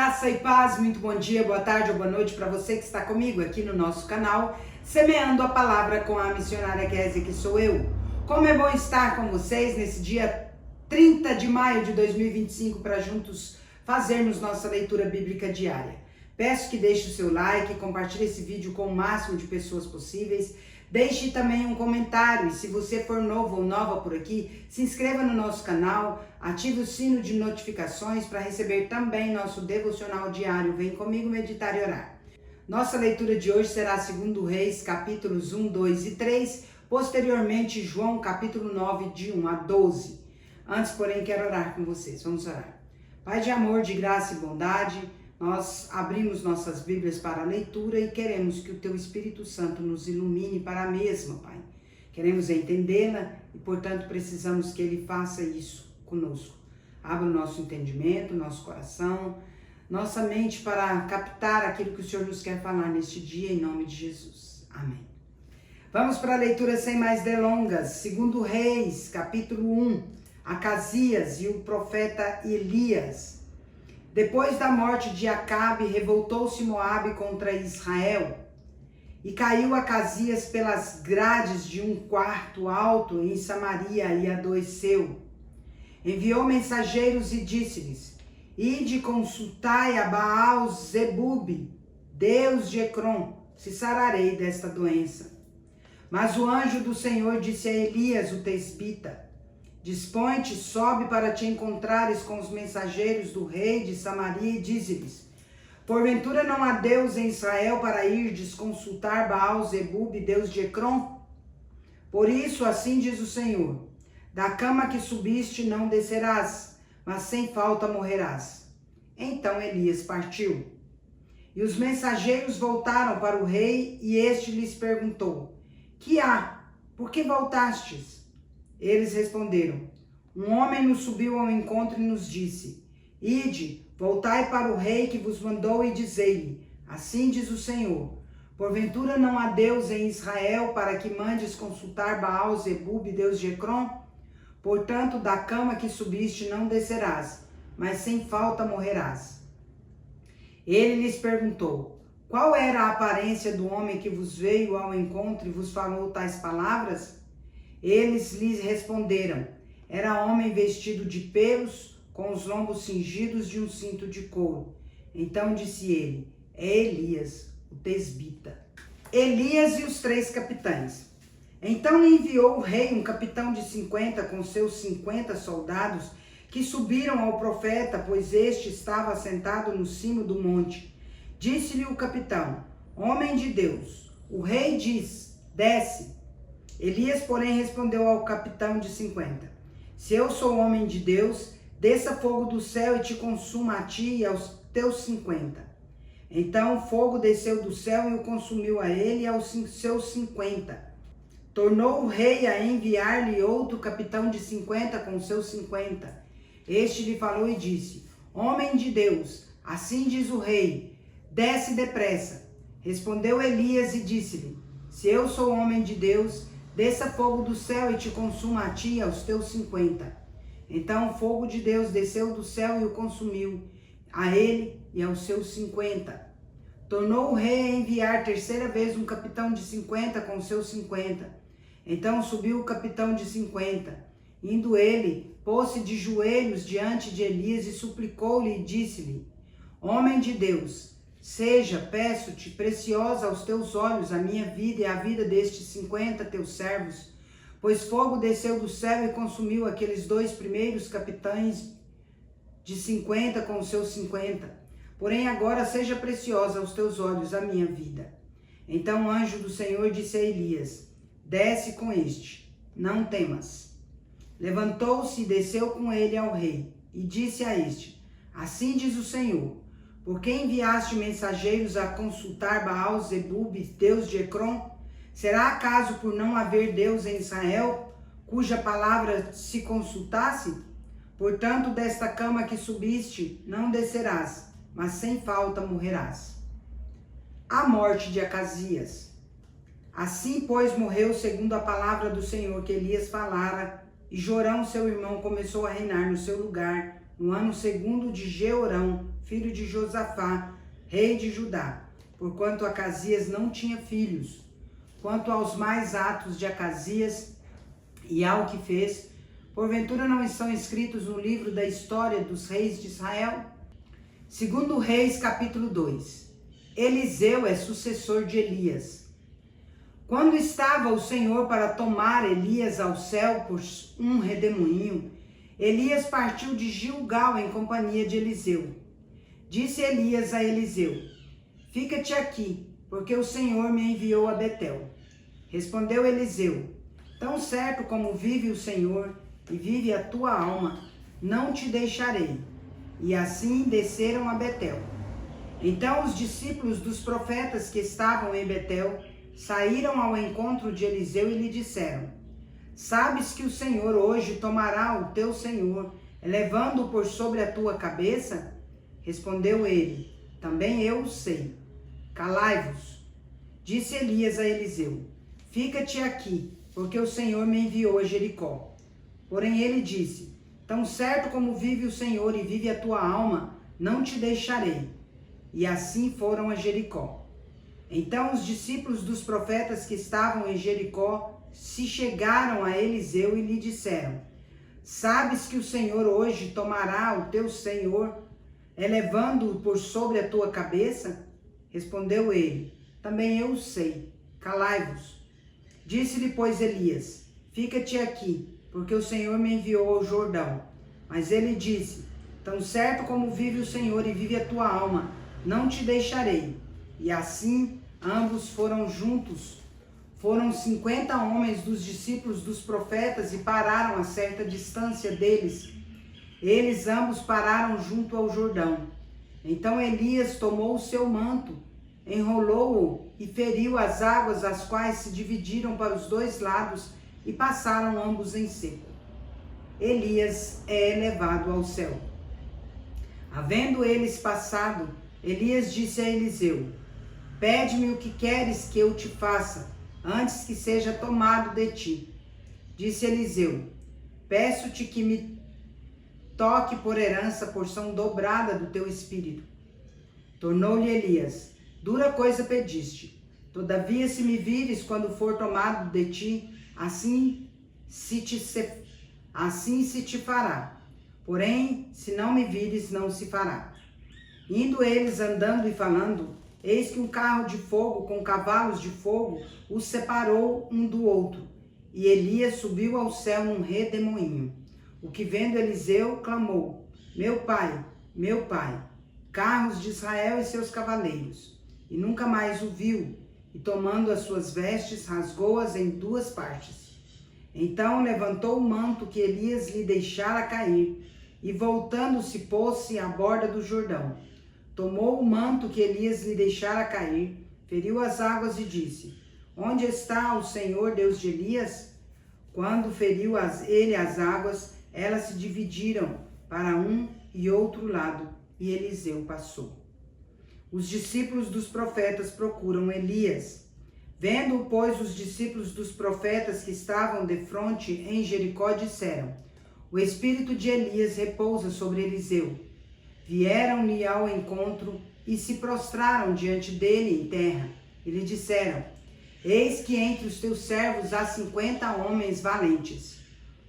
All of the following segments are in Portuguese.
Graça e paz, muito bom dia, boa tarde ou boa noite para você que está comigo aqui no nosso canal, Semeando a Palavra com a missionária Kézia, que sou eu. Como é bom estar com vocês nesse dia 30 de maio de 2025 para juntos fazermos nossa leitura bíblica diária. Peço que deixe o seu like, compartilhe esse vídeo com o máximo de pessoas possíveis. Deixe também um comentário e se você for novo ou nova por aqui, se inscreva no nosso canal, ative o sino de notificações para receber também nosso devocional diário. Vem comigo meditar e orar. Nossa leitura de hoje será 2 Reis, capítulos 1, 2 e 3, posteriormente João, capítulo 9, de 1 a 12. Antes, porém, quero orar com vocês. Vamos orar. Pai de amor, de graça e bondade, nós abrimos nossas Bíblias para a leitura e queremos que o Teu Espírito Santo nos ilumine para a mesma, Pai. Queremos entendê-la e, portanto, precisamos que Ele faça isso conosco. Abra o nosso entendimento, nosso coração, nossa mente para captar aquilo que o Senhor nos quer falar neste dia, em nome de Jesus. Amém. Vamos para a leitura sem mais delongas. 2 Reis, capítulo 1, Acasias e o profeta Elias. Depois da morte de Acabe, revoltou-se Moabe contra Israel, e caiu Acasias pelas grades de um quarto alto em Samaria e adoeceu. Enviou mensageiros e disse-lhes: Ide consultai a Baal-zebub, deus de Ecrom, se sararei desta doença. Mas o anjo do Senhor disse a Elias, o tesbita: Dispõe-te, sobe para te encontrares com os mensageiros do rei de Samaria e dize-lhes: Porventura não há Deus em Israel para irdes consultar Baal-zebub, deus de Ecrom? Por isso, assim diz o Senhor: Da cama que subiste não descerás, mas sem falta morrerás. Então Elias partiu. E os mensageiros voltaram para o rei e este lhes perguntou: Que há? Por que voltastes? Eles responderam: Um homem nos subiu ao encontro e nos disse: Ide, voltai para o rei que vos mandou e dizei-lhe: Assim diz o Senhor: Porventura não há Deus em Israel para que mandes consultar Baal-zebub, deus de Ecrom? Portanto, da cama que subiste não descerás, mas sem falta morrerás. Ele lhes perguntou: Qual era a aparência do homem que vos veio ao encontro e vos falou tais palavras? Eles lhes responderam: Era homem vestido de pelos, com os lombos cingidos de um cinto de couro. Então disse ele: É Elias, o tesbita. Elias e os 3 capitães. Então lhe enviou o rei um capitão de 50 com seus 50 soldados, que subiram ao profeta, pois este estava sentado no cimo do monte. Disse-lhe o capitão: Homem de Deus, o rei diz: Desce. Elias, porém, respondeu ao capitão de 50: Se eu sou homem de Deus, desça fogo do céu e te consuma a ti e aos teus 50. Então o fogo desceu do céu e o consumiu a ele e aos seus 50. Tornou o rei a enviar-lhe outro capitão de 50 com seus 50. Este lhe falou e disse: Homem de Deus, assim diz o rei, desce depressa. Respondeu Elias e disse-lhe: Se eu sou homem de Deus, desça fogo do céu e te consuma a ti e aos teus 50. Então o fogo de Deus desceu do céu e o consumiu, a ele e aos seus 50. Tornou o rei a enviar terceira vez um capitão de 50 com seus 50. Então subiu o capitão de 50. Indo ele, pôs-se de joelhos diante de Elias e suplicou-lhe e disse-lhe: Homem de Deus, seja, peço-te, preciosa aos teus olhos a minha vida e a vida destes 50 teus servos, pois fogo desceu do céu e consumiu aqueles 2 primeiros capitães de 50 com os seus 50. Porém agora seja preciosa aos teus olhos a minha vida. Então o anjo do Senhor disse a Elias: Desce com este, não temas. Levantou-se e desceu com ele ao rei e disse a este: Assim diz o Senhor: Por que enviaste mensageiros a consultar Baal-zebub, deus de Ecrom? Será acaso por não haver Deus em Israel, cuja palavra se consultasse? Portanto, desta cama que subiste, não descerás, mas sem falta morrerás. A morte de Acasias. Assim, pois, morreu segundo a palavra do Senhor que Elias falara, e Jorão, seu irmão, começou a reinar no seu lugar no ano segundo de Jeorão, filho de Josafá, rei de Judá, porquanto Acasias não tinha filhos. Quanto aos mais atos de Acasias e ao que fez, porventura não estão escritos no livro da história dos reis de Israel? Segundo Reis, capítulo 2. Eliseu é sucessor de Elias. Quando estava o Senhor para tomar Elias ao céu por um redemoinho, Elias partiu de Gilgal em companhia de Eliseu. Disse Elias a Eliseu: fica-te aqui, porque o Senhor me enviou a Betel. Respondeu Eliseu: tão certo como vive o Senhor e vive a tua alma, não te deixarei. E assim desceram a Betel. Então os discípulos dos profetas que estavam em Betel saíram ao encontro de Eliseu e lhe disseram: sabes que o Senhor hoje tomará o teu senhor, elevando-o por sobre a tua cabeça? Respondeu ele: também eu o sei. Calai-vos. Disse Elias a Eliseu: fica-te aqui, porque o Senhor me enviou a Jericó. Porém ele disse: tão certo como vive o Senhor e vive a tua alma, não te deixarei. E assim foram a Jericó. Então os discípulos dos profetas que estavam em Jericó se chegaram a Eliseu e lhe disseram: sabes que o Senhor hoje tomará o teu senhor, elevando-o por sobre a tua cabeça? Respondeu ele: também eu o sei. Calai-vos. Disse-lhe, pois, Elias: fica-te aqui, porque o Senhor me enviou ao Jordão. Mas ele disse: tão certo como vive o Senhor e vive a tua alma, não te deixarei. E assim ambos foram juntos. Foram 50 homens dos discípulos dos profetas e pararam a certa distância deles. Eles ambos pararam junto ao Jordão. Então Elias tomou o seu manto, enrolou-o e feriu as águas, as quais se dividiram para os dois lados e passaram ambos em seco. Elias é elevado ao céu. Havendo eles passado, Elias disse a Eliseu: pede-me o que queres que eu te faça, antes que seja tomado de ti. Disse Eliseu: peço-te que me toque por herança a porção dobrada do teu espírito. Tornou-lhe Elias: dura coisa pediste. Todavia, se me vires quando for tomado de ti, assim se te fará. Porém, se não me vires, não se fará. Indo eles andando e falando, eis que um carro de fogo com cavalos de fogo os separou um do outro. E Elias subiu ao céu num redemoinho. O que vendo Eliseu, clamou: meu pai, carros de Israel e seus cavaleiros. E nunca mais o viu, e tomando as suas vestes, rasgou-as em duas partes. Então levantou o manto que Elias lhe deixara cair, e voltando-se pôs-se à borda do Jordão. Tomou o manto que Elias lhe deixara cair, feriu as águas e disse: onde está o Senhor Deus de Elias? Quando feriu ele as águas, elas se dividiram para um e outro lado, e Eliseu passou. Os discípulos dos profetas procuram Elias. Vendo-o, pois, os discípulos dos profetas que estavam defronte em Jericó disseram: o espírito de Elias repousa sobre Eliseu. Vieram-lhe ao encontro e se prostraram diante dele em terra. E lhe disseram: eis que entre os teus servos há 50 homens valentes.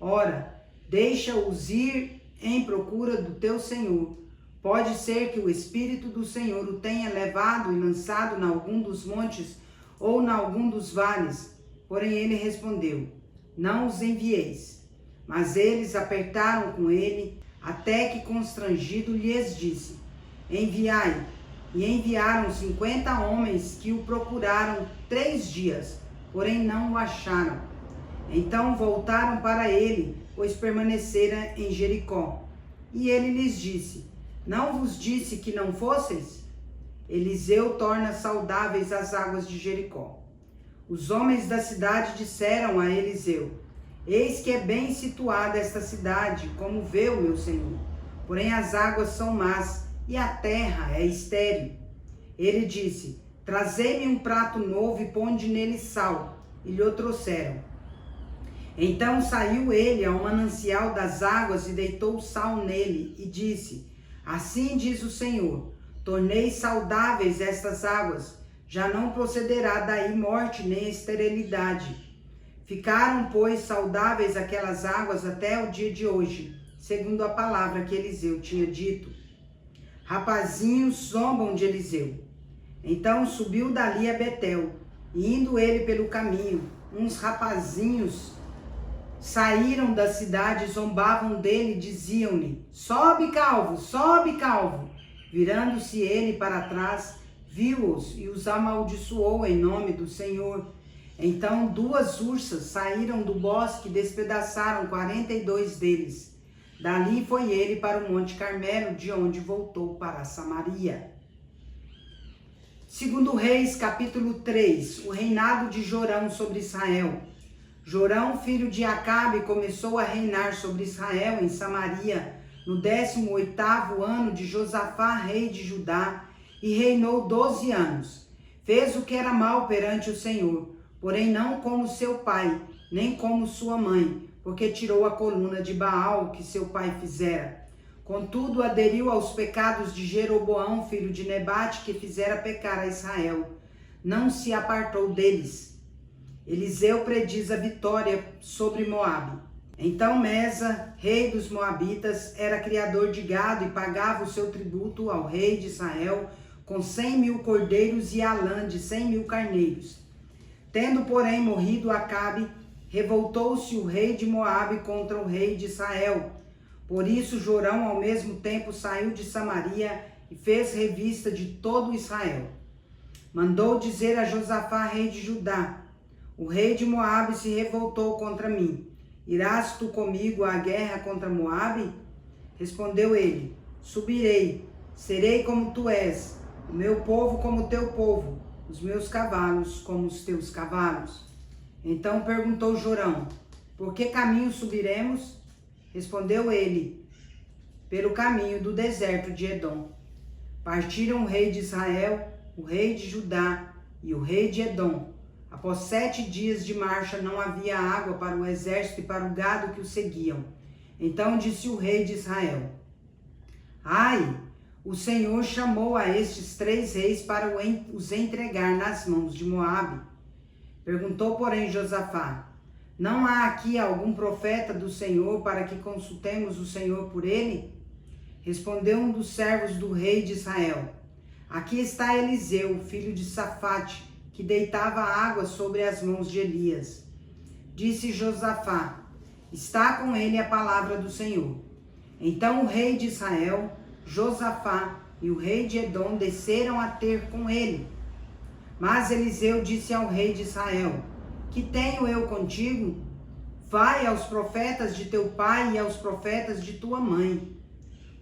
Ora, deixa-os ir em procura do teu senhor. Pode ser que o Espírito do Senhor o tenha levado e lançado em algum dos montes ou em algum dos vales. Porém ele respondeu: não os envieis. Mas eles apertaram com ele, até que constrangido lhes disse: enviai. E enviaram 50 homens que o procuraram 3 dias, porém não o acharam. Então voltaram para ele, pois permanecera em Jericó. E ele lhes disse: não vos disse que não fosseis? Eliseu torna saudáveis as águas de Jericó. Os homens da cidade disseram a Eliseu: eis que é bem situada esta cidade, como vê o meu senhor. Porém as águas são más, e a terra é estéril. Ele disse: trazei-me um prato novo e ponde nele sal. E lhe o trouxeram. Então saiu ele ao manancial das águas e deitou sal nele e disse: assim diz o Senhor, tornei saudáveis estas águas, já não procederá daí morte nem esterilidade. Ficaram, pois, saudáveis aquelas águas até o dia de hoje, segundo a palavra que Eliseu tinha dito. Rapazinhos zombam de Eliseu. Então subiu dali a Betel, e indo ele pelo caminho, uns rapazinhos saíram da cidade, zombavam dele e diziam-lhe: sobe, calvo, sobe, calvo. Virando-se ele para trás, viu-os e os amaldiçoou em nome do Senhor. Então 2 ursas saíram do bosque e despedaçaram 42 deles. Dali foi ele para o Monte Carmelo, de onde voltou para Samaria. 2 Reis, capítulo 3, o reinado de Jorão sobre Israel. Jorão, filho de Acabe, começou a reinar sobre Israel em Samaria, no 18º ano de Josafá, rei de Judá, e reinou 12 anos. Fez o que era mal perante o Senhor, porém não como seu pai, nem como sua mãe, porque tirou a coluna de Baal que seu pai fizera. Contudo, aderiu aos pecados de Jeroboão, filho de Nebate, que fizera pecar a Israel. Não se apartou deles. Eliseu prediz a vitória sobre Moabe. Então Mesa, rei dos Moabitas, era criador de gado e pagava o seu tributo ao rei de Israel com 100.000 cordeiros e a lã de 100.000 carneiros. Tendo, porém, morrido Acabe, revoltou-se o rei de Moabe contra o rei de Israel. Por isso Jorão ao mesmo tempo saiu de Samaria e fez revista de todo Israel. Mandou dizer a Josafá, rei de Judá: o rei de Moabe se revoltou contra mim. Irás tu comigo à guerra contra Moabe? Respondeu ele: subirei, serei como tu és, o meu povo como o teu povo, os meus cavalos como os teus cavalos. Então perguntou Jorão: por que caminho subiremos? Respondeu ele: pelo caminho do deserto de Edom. Partiram o rei de Israel, o rei de Judá e o rei de Edom. Após 7 dias de marcha não havia água para o exército e para o gado que o seguiam. Então disse o rei de Israel: ai, o Senhor chamou a estes 3 reis para os entregar nas mãos de Moabe. Perguntou, porém, Josafá: não há aqui algum profeta do Senhor para que consultemos o Senhor por ele? Respondeu um dos servos do rei de Israel: aqui está Eliseu, filho de Safate, que deitava água sobre as mãos de Elias. Disse Josafá: está com ele a palavra do Senhor. Então o rei de Israel, Josafá e o rei de Edom desceram a ter com ele. Mas Eliseu disse ao rei de Israel: que tenho eu contigo? Vai aos profetas de teu pai e aos profetas de tua mãe.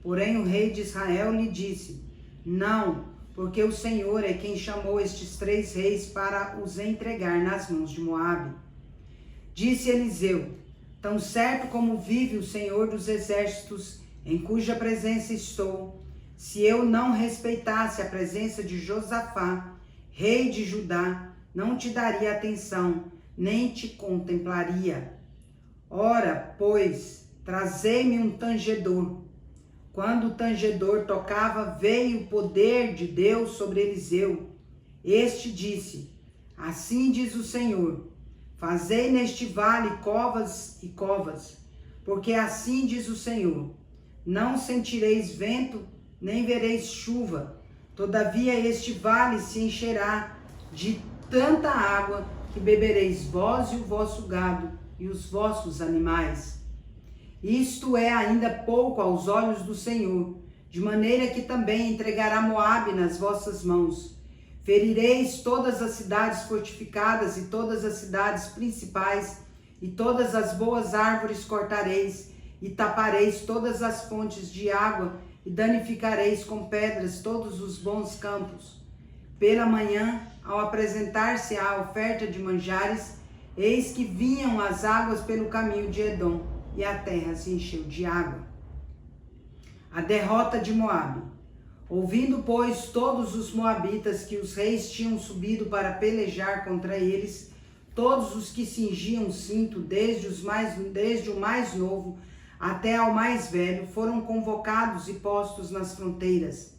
Porém o rei de Israel lhe disse: não, porque o Senhor é quem chamou estes 3 reis para os entregar nas mãos de Moabe. Disse Eliseu: tão certo como vive o Senhor dos exércitos, em cuja presença estou, se eu não respeitasse a presença de Josafá, rei de Judá, não te daria atenção, nem te contemplaria. Ora, pois, trazei-me um tangedor. Quando o tangedor tocava, veio o poder de Deus sobre Eliseu. Este disse: assim diz o Senhor, fazei neste vale covas e covas, porque assim diz o Senhor, não sentireis vento, nem vereis chuva, todavia este vale se encherá de tanta água, que bebereis vós e o vosso gado e os vossos animais. Isto é ainda pouco aos olhos do Senhor, de maneira que também entregará Moabe nas vossas mãos. Ferireis todas as cidades fortificadas e todas as cidades principais, e todas as boas árvores cortareis, e tapareis todas as fontes de água, e danificareis com pedras todos os bons campos. Pela manhã, ao apresentar-se a oferta de manjares, eis que vinham as águas pelo caminho de Edom, e a terra se encheu de água. A derrota de Moabe. Ouvindo, pois, todos os moabitas que os reis tinham subido para pelejar contra eles, Todos os que cingiam o cinto, desde o mais novo até ao mais velho, foram convocados e postos nas fronteiras.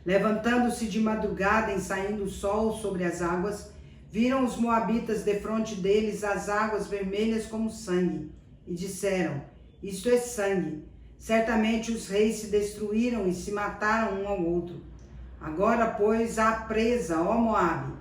Levantando-se de madrugada, em saindo o sol sobre as águas, viram os moabitas defronte deles as águas vermelhas como sangue, e disseram: isto é sangue. Certamente os reis se destruíram e se mataram um ao outro. Agora, pois, há presa, ó Moabe.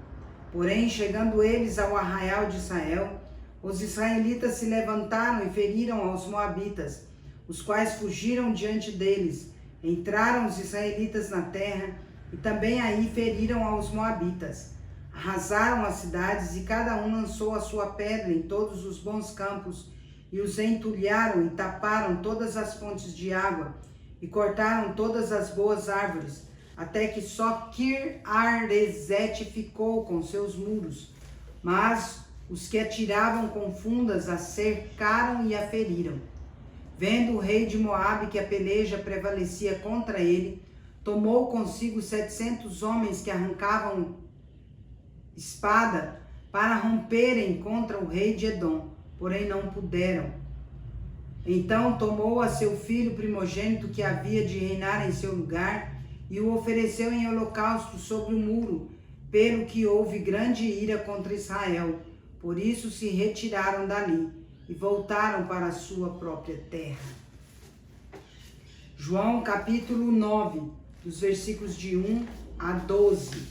Porém, chegando eles ao arraial de Israel, os israelitas se levantaram e feriram aos moabitas, os quais fugiram diante deles. Entraram os israelitas na terra e também aí feriram aos moabitas. Arrasaram as cidades e cada um lançou a sua pedra em todos os bons campos e os entulharam e taparam todas as fontes de água e cortaram todas as boas árvores, até que só Kir-Aresete ficou com seus muros. Mas os que atiravam com fundas a cercaram e a feriram. Vendo o rei de Moabe que a peleja prevalecia contra ele, tomou consigo 700 homens que arrancavam espada para romperem contra o rei de Edom, porém não puderam. Então tomou a seu filho primogênito que havia de reinar em seu lugar e o ofereceu em holocausto sobre o muro, pelo que houve grande ira contra Israel. Por isso se retiraram dali e voltaram para a sua própria terra. João capítulo 9, dos versículos de 1 a 12.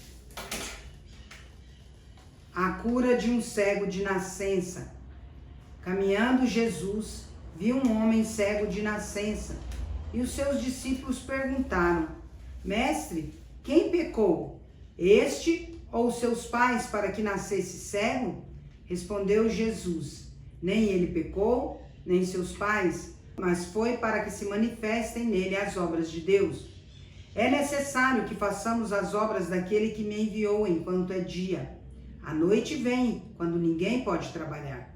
A cura de um cego de nascença. Caminhando Jesus, viu um homem cego de nascença, e os seus discípulos perguntaram: Mestre, quem pecou, este ou seus pais, para que nascesse cego? Respondeu Jesus: Nem ele pecou, nem seus pais, mas foi para que se manifestem nele as obras de Deus. É necessário que façamos as obras daquele que me enviou enquanto é dia. A noite vem, quando ninguém pode trabalhar.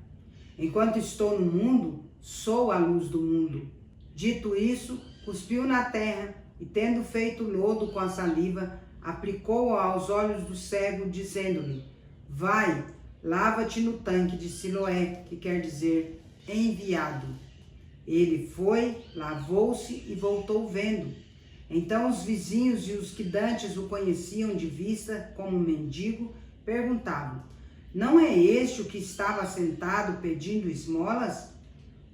Enquanto estou no mundo, sou a luz do mundo. Dito isso, cuspiu na terra e, tendo feito lodo com a saliva, aplicou-o aos olhos do cego, dizendo-lhe: Vai, lava-te no tanque de Siloé, que quer dizer enviado. Ele foi, lavou-se e voltou vendo. Então os vizinhos e os que dantes o conheciam de vista como mendigo perguntavam: Não é este o que estava sentado pedindo esmolas?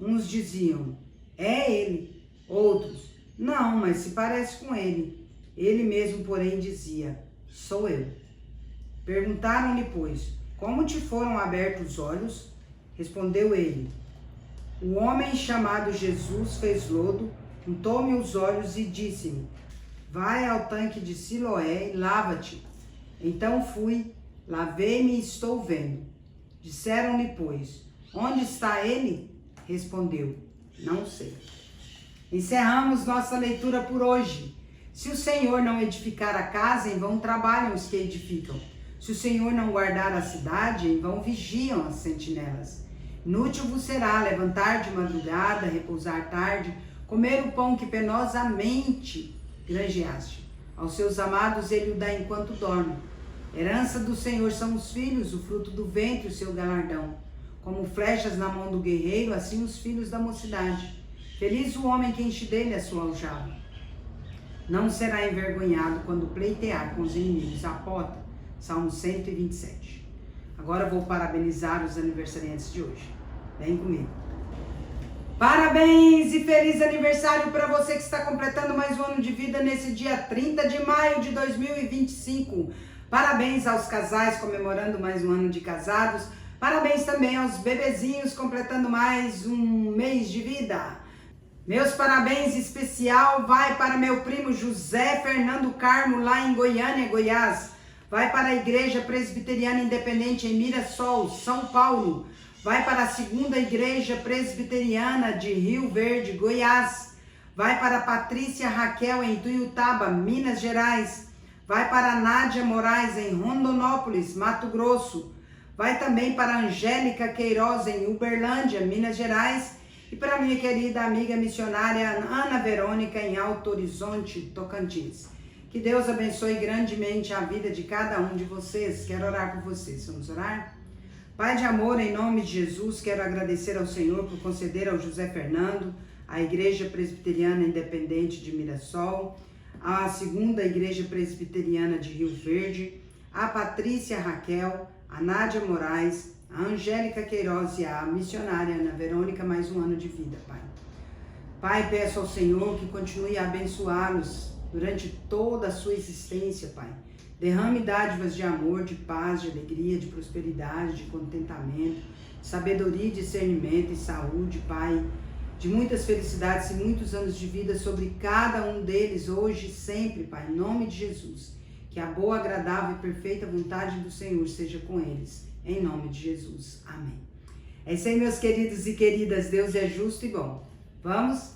Uns diziam: É ele. Outros: Não, mas se parece com ele. Ele mesmo, porém, dizia: Sou eu. Perguntaram-lhe, pois: Como te foram abertos os olhos? Respondeu ele: O homem chamado Jesus fez lodo, untou-me os olhos e disse-me: Vai ao tanque de Siloé e lava-te. Então fui, lavei-me e estou vendo. Disseram-lhe, pois: Onde está ele? Respondeu: Não sei. Encerramos nossa leitura por hoje. Se o Senhor não edificar a casa, em vão trabalham os que edificam. Se o Senhor não guardar a cidade, em vão vigiam as sentinelas. Inútil vos será levantar de madrugada, repousar tarde, comer o pão que penosamente granjeaste. Aos seus amados ele o dá enquanto dorme. Herança do Senhor são os filhos, o fruto do ventre, o seu galardão. Como flechas na mão do guerreiro, assim os filhos da mocidade. Feliz o homem que enche dele a sua aljava. Não será envergonhado quando pleitear com os inimigos a porta. Salmo 127. Agora vou parabenizar os aniversariantes de hoje. Vem comigo. Parabéns e feliz aniversário para você que está completando mais um ano de vida nesse dia 30 de maio de 2025. Parabéns aos casais comemorando mais um ano de casados. Parabéns também aos bebezinhos completando mais um mês de vida. Meus parabéns especial vai para meu primo José Fernando Carmo, lá em Goiânia, Goiás. Vai para a Igreja Presbiteriana Independente em Mirassol, São Paulo. Vai para a Segunda Igreja Presbiteriana de Rio Verde, Goiás. Vai para a Patrícia Raquel em Tuiutaba, Minas Gerais. Vai para a Nádia Moraes em Rondonópolis, Mato Grosso. Vai também para a Angélica Queiroz em Uberlândia, Minas Gerais. E para a minha querida amiga missionária Ana Verônica em Alto Horizonte, Tocantins. Que Deus abençoe grandemente a vida de cada um de vocês. Quero orar por vocês. Vamos orar? Pai de amor, em nome de Jesus, quero agradecer ao Senhor por conceder ao José Fernando, à Igreja Presbiteriana Independente de Mirassol, à Segunda Igreja Presbiteriana de Rio Verde, a Patrícia Raquel, a Nádia Moraes, a Angélica Queiroz e a missionária Ana Verônica mais um ano de vida, Pai. Pai, peço ao Senhor que continue a abençoá-los durante toda a sua existência, Pai. Derrame dádivas de amor, de paz, de alegria, de prosperidade, de contentamento, sabedoria, discernimento e saúde, Pai. De muitas felicidades e muitos anos de vida sobre cada um deles, hoje e sempre, Pai, em nome de Jesus. Que a boa, agradável e perfeita vontade do Senhor seja com eles, em nome de Jesus. Amém. É isso aí, meus queridos e queridas. Deus é justo e bom. Vamos